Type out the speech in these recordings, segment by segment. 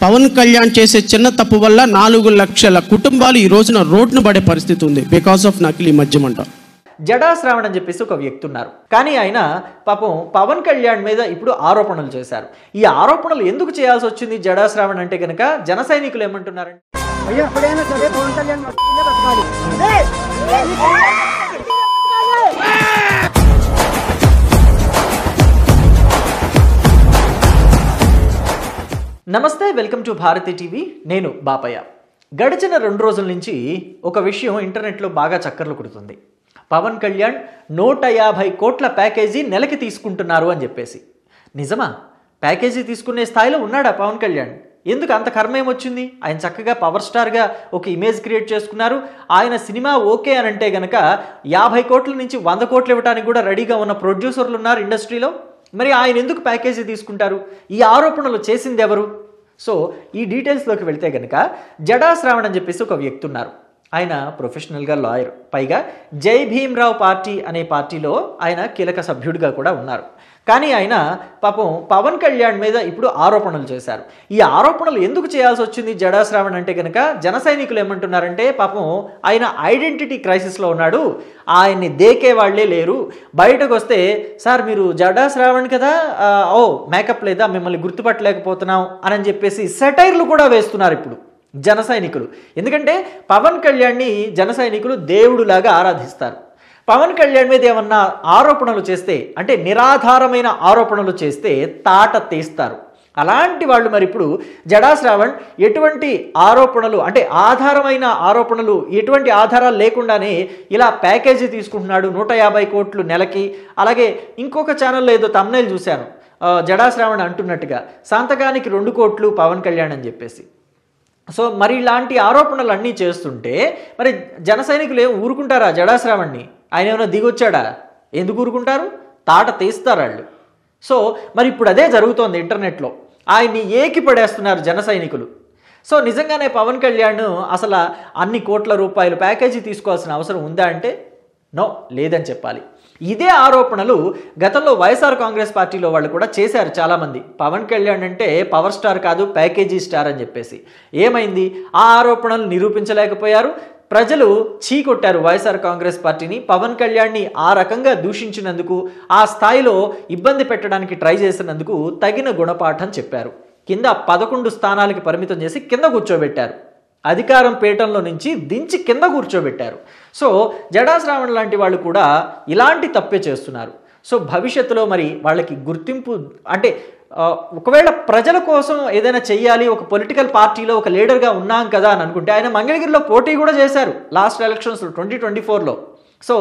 పవన్ కళ్యాణ్ చేసే చిన్న తప్పు వల్ల 4 లక్షల కుటుంబాలు ఈ రోజున రోడ్డున పడే పరిస్థితి ఉంది బికాస్ ఆఫ్ నకిలీ మద్యం అంట. జడా శ్రావణ్ అని చెప్పేసి ఒక వ్యక్తి ఉన్నారు. కానీ ఆయన పాపం పవన్ కళ్యాణ్ మీద ఇప్పుడు ఆరోపణలు చేశారు. ఈ ఆరోపణలు ఎందుకు చేయాల్సి వచ్చింది జడా శ్రావణ్ అంటే కనుక జన సైనికులు ఏమంటున్నారంటే, నమస్తే, వెల్కమ్ టు భారతి టీవీ. నేను బాపయ్య. గడిచిన 2 రోజుల నుంచి ఒక విషయం ఇంటర్నెట్లో బాగా చక్కర్లు కొడుతుంది. పవన్ కళ్యాణ్ 150 కోట్ల ప్యాకేజీ నెలకి తీసుకుంటున్నారు అని చెప్పేసి. నిజమా? ప్యాకేజీ తీసుకునే స్థాయిలో ఉన్నాడా పవన్ కళ్యాణ్? ఎందుకు అంత కర్మ ఏమొచ్చింది? ఆయన చక్కగా పవర్ స్టార్గా ఒక ఇమేజ్ క్రియేట్ చేసుకున్నారు. ఆయన సినిమా ఓకే అని అంటే కనుక 50 కోట్ల నుంచి 100 కోట్లు ఇవ్వడానికి కూడా రెడీగా ఉన్న ప్రొడ్యూసర్లు ఉన్నారు ఇండస్ట్రీలో. మరి ఆయన ఎందుకు ప్యాకేజీ తీసుకుంటారు? ఈ ఆరోపణలు చేసింది ఎవరు? సో ఈ డీటెయిల్స్లోకి వెళ్తే కనుక జడా శ్రావణ్ అని చెప్పేసి ఒక వ్యక్తి ఉన్నారు. ఆయన ప్రొఫెషనల్గా లాయర్, పైగా జై భీమ్రావ్ పార్టీ అనే పార్టీలో ఆయన కీలక సభ్యుడిగా కూడా ఉన్నారు. కానీ ఆయన పాపం పవన్ కళ్యాణ్ మీద ఇప్పుడు ఆరోపణలు చేశారు. ఈ ఆరోపణలు ఎందుకు చేయాల్సి వచ్చింది జడా శ్రావణ్ అంటే కనుక జన సైనికులు ఏమంటున్నారంటే, పాపం ఆయన ఐడెంటిటీ క్రైసిస్లో ఉన్నాడు, ఆయన్ని దేకే వాళ్లే లేరు. బయటకు వస్తే సార్ మీరు జడా శ్రావణ్ కదా, ఓ మేకప్ లేదా, మిమ్మల్ని గుర్తుపట్టలేకపోతున్నాం అని చెప్పేసి సెటైర్లు కూడా వేస్తున్నారు ఇప్పుడు జన సైనికులు. ఎందుకంటే పవన్ కళ్యాణ్ని జన సైనికులు దేవుడులాగా ఆరాధిస్తారు. పవన్ కళ్యాణ్ మీద ఏమన్నా ఆరోపణలు చేస్తే, అంటే నిరాధారమైన ఆరోపణలు చేస్తే తాట తీస్తారు. అలాంటి వాళ్ళు మరి ఇప్పుడు జడా శ్రావణ్ ఎటువంటి ఆరోపణలు, అంటే ఆధారమైన ఆరోపణలు, ఎటువంటి ఆధారాలు లేకుండానే ఇలా ప్యాకేజీ తీసుకుంటున్నాడు 150 కోట్లు నెలకి. అలాగే ఇంకొక ఛానల్లో ఏదో తమ్నైల్ చూశాను, జడా శ్రావణ్ అంటున్నట్టుగా సంతకానికి 2 కోట్లు పవన్ కళ్యాణ్ అని చెప్పేసి. సో మరి ఇలాంటి ఆరోపణలు అన్నీ చేస్తుంటే మరి జన సైనికులు ఏం ఊరుకుంటారా జడా శ్రావణ్ని? ఆయన ఏమైనా దిగొచ్చాడా? ఎందుకు ఊరుకుంటారు? తాట తీస్తారు వాళ్ళు. సో మరి ఇప్పుడు అదే జరుగుతోంది ఇంటర్నెట్లో. ఆయన్ని ఏకి పడేస్తున్నారు జన సైనికులు. సో నిజంగానే పవన్ కళ్యాణ్ అసలు అన్ని కోట్ల రూపాయలు ప్యాకేజీ తీసుకోవాల్సిన అవసరం ఉందా అంటే నో, లేదని చెప్పాలి. ఇదే ఆరోపణలు గతంలో వైఎస్ఆర్ కాంగ్రెస్ పార్టీలో వాళ్ళు కూడా చేశారు చాలామంది. పవన్ కళ్యాణ్ అంటే పవర్ స్టార్ కాదు, ప్యాకేజీ స్టార్ అని చెప్పేసి. ఏమైంది? ఆ ఆరోపణలు నిరూపించలేకపోయారు. ప్రజలు చీకొట్టారు వైఎస్ఆర్ కాంగ్రెస్ పార్టీని. పవన్ కళ్యాణ్ని ఆ రకంగా దూషించినందుకు, ఆ స్థాయిలో ఇబ్బంది పెట్టడానికి ట్రై చేసినందుకు తగిన గుణపాఠం చెప్పారు. కింద 11 స్థానాలకి పరిమితం చేసి కింద కూర్చోబెట్టారు. అధికారం పీఠంలో నుంచి దించి కింద కూర్చోబెట్టారు. సో జడా శ్రావణ్ లాంటి వాళ్ళు కూడా ఇలాంటి తప్పే చేస్తున్నారు. సో భవిష్యత్తులో మరి వాళ్ళకి గుర్తింపు, అంటే ఒకవేళ ప్రజల కోసం ఏదైనా చెయ్యాలి, ఒక పొలిటికల్ పార్టీలో ఒక లీడర్గా ఉన్నాం కదా అని అనుకుంటే, ఆయన మంగళగిరిలో పోటీ కూడా చేశారు లాస్ట్ ఎలక్షన్స్లో 2024లో. సో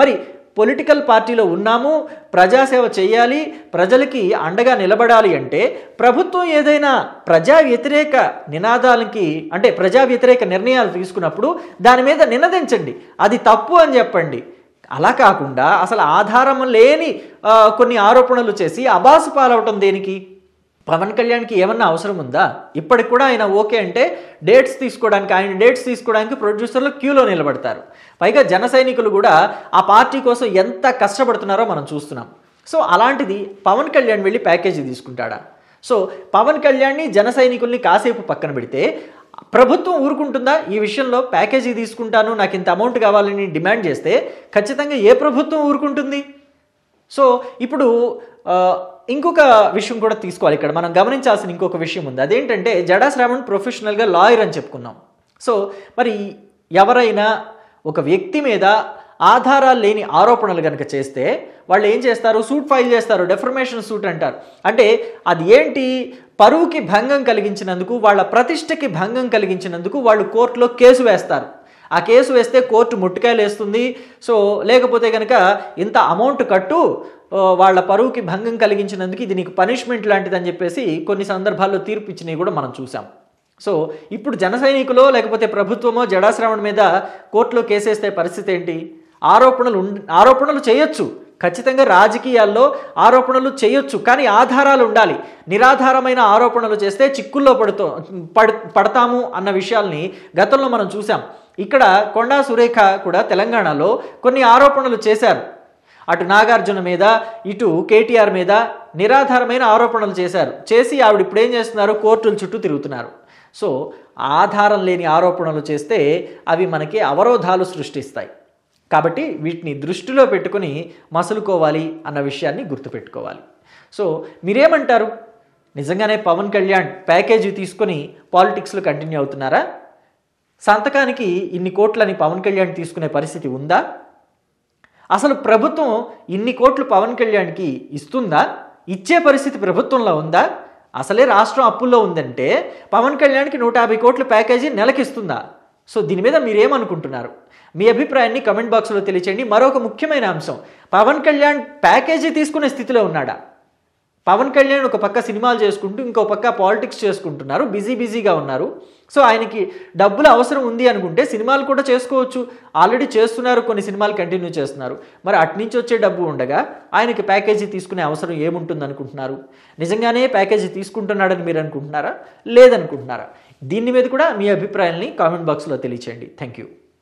మరి పొలిటికల్ పార్టీలో ఉన్నాము, ప్రజాసేవ చేయాలి, ప్రజలకి అండగా నిలబడాలి అంటే ప్రభుత్వం ఏదైనా ప్రజా వ్యతిరేక నినాదాలకి, అంటే ప్రజా వ్యతిరేక నిర్ణయాలు తీసుకున్నప్పుడు దాని మీద నినదించండి, అది తప్పు అని చెప్పండి. అలా కాకుండా అసలు ఆధారం లేని కొన్ని ఆరోపణలు చేసి అబాసు పాలవటం దేనికి? పవన్ కళ్యాణ్కి ఏమన్నా అవసరం ఉందా? ఇప్పటికి కూడా ఆయన ఓకే అంటే డేట్స్ తీసుకోవడానికి ప్రొడ్యూసర్లు క్యూలో నిలబడతారు. పైగా జన సైనికులు కూడా ఆ పార్టీ కోసం ఎంత కష్టపడుతున్నారో మనం చూస్తున్నాం. సో అలాంటిది పవన్ కళ్యాణ్ వెళ్ళి ప్యాకేజీ తీసుకుంటాడా? సో పవన్ కళ్యాణ్ని జన సైనికుల్ని కాసేపు పక్కన పెడితే ప్రభుత్వం ఊరుకుంటుందా? ఈ విషయంలో ప్యాకేజీ తీసుకుంటాను, నాకు ఇంత అమౌంట్ కావాలని డిమాండ్ చేస్తే ఖచ్చితంగా ఏ ప్రభుత్వం ఊరుకుంటుంది? సో ఇప్పుడు ఇంకొక విషయం కూడా తీసుకోవాలి. ఇక్కడ మనం గమనించాల్సిన ఇంకొక విషయం ఉంది. అదేంటంటే జడా శ్రావణ్ ప్రొఫెషనల్గా లాయర్ అని చెప్పుకున్నాం. సో మరి ఎవరైనా ఒక వ్యక్తి మీద ఆధారాలు లేని ఆరోపణలు కనుక చేస్తే వాళ్ళు ఏం చేస్తారు? సూట్ ఫైల్ చేస్తారు, డెఫర్మేషన్ సూట్ అంటారు. అంటే అది ఏంటి? పరువుకి భంగం కలిగించినందుకు, వాళ్ళ ప్రతిష్టకి భంగం కలిగించినందుకు వాళ్ళు కోర్టులో కేసు వేస్తారు. ఆ కేసు వేస్తే కోర్టు ముట్టికాయలు వేస్తుంది. సో లేకపోతే కనుక ఇంత అమౌంట్ కట్టు, వాళ్ళ పరువుకి భంగం కలిగించినందుకు ఇది నీకు పనిష్మెంట్ లాంటిదని చెప్పేసి కొన్ని సందర్భాల్లో తీర్పు ఇచ్చినవి కూడా మనం చూసాం. సో ఇప్పుడు జన సైనికులో లేకపోతే ప్రభుత్వమో జడా శ్రావణ్ మీద కోర్టులో కేసేస్తే పరిస్థితి ఏంటి? ఆరోపణలు చేయొచ్చు, ఖచ్చితంగా రాజకీయాల్లో ఆరోపణలు చేయొచ్చు, కానీ ఆధారాలు ఉండాలి. నిరాధారమైన ఆరోపణలు చేస్తే చిక్కుల్లో పడతాము అన్న విషయాల్ని గతంలో మనం చూసాం. ఇక్కడ కొండా సురేఖ కూడా తెలంగాణలో కొన్ని ఆరోపణలు చేశారు. అటు నాగార్జున మీద ఇటు కేటీఆర్ మీద నిరాధారమైన ఆరోపణలు చేసి ఆవిడ ఇప్పుడు ఏం చేస్తున్నారు, కోర్టుల చుట్టూ తిరుగుతున్నారు. సో ఆధారం లేని ఆరోపణలు చేస్తే అవి మనకి అవరోధాలు సృష్టిస్తాయి. కాబట్టి వీటిని దృష్టిలో పెట్టుకుని మసులుకోవాలి అన్న విషయాన్ని గుర్తుపెట్టుకోవాలి. సో మీరేమంటారు? నిజంగానే పవన్ కళ్యాణ్ ప్యాకేజీ తీసుకొని పాలిటిక్స్లో కంటిన్యూ అవుతున్నారా? సంతకానికి ఇన్ని కోట్లని పవన్ కళ్యాణ్ తీసుకునే పరిస్థితి ఉందా? అసలు ప్రభుత్వం ఇన్ని కోట్లు పవన్ కళ్యాణ్కి ఇస్తుందా? ఇచ్చే పరిస్థితి ప్రభుత్వంలో ఉందా? అసలే రాష్ట్రం అప్పుల్లో ఉందంటే పవన్ కళ్యాణ్కి 150 కోట్ల ప్యాకేజీ నెలకిస్తుందా? సో దీని మీద మీరేమనుకుంటున్నారు? మీ అభిప్రాయాన్ని కమెంట్ బాక్స్లో తెలియచేయండి. మరొక ముఖ్యమైన అంశం, పవన్ కళ్యాణ్ ప్యాకేజీ తీసుకునే స్థితిలో ఉన్నాడా? పవన్ కళ్యాణ్ ఒక పక్క సినిమాలు చేసుకుంటూ ఇంకో పక్క పాలిటిక్స్ చేసుకుంటున్నారు, బిజీగా ఉన్నారు. సో ఆయనకి డబ్బులు అవసరం ఉంది అనుకుంటే సినిమాలు కూడా చేసుకోవచ్చు. ఆల్రెడీ చేస్తున్నారు, కొన్ని సినిమాలు కంటిన్యూ చేస్తున్నారు. మరి అట్నుంచి వచ్చే డబ్బు ఉండగా ఆయనకి ప్యాకేజీ తీసుకునే అవసరం ఏముంటుంది అనుకుంటున్నారు? నిజంగానే ప్యాకేజీ తీసుకుంటున్నాడని మీరు అనుకుంటున్నారా, లేదనుకుంటున్నారా? దీని మీద కూడా మీ అభిప్రాయాల్ని కామెంట్ బాక్స్లో తెలియచేయండి. Thank you.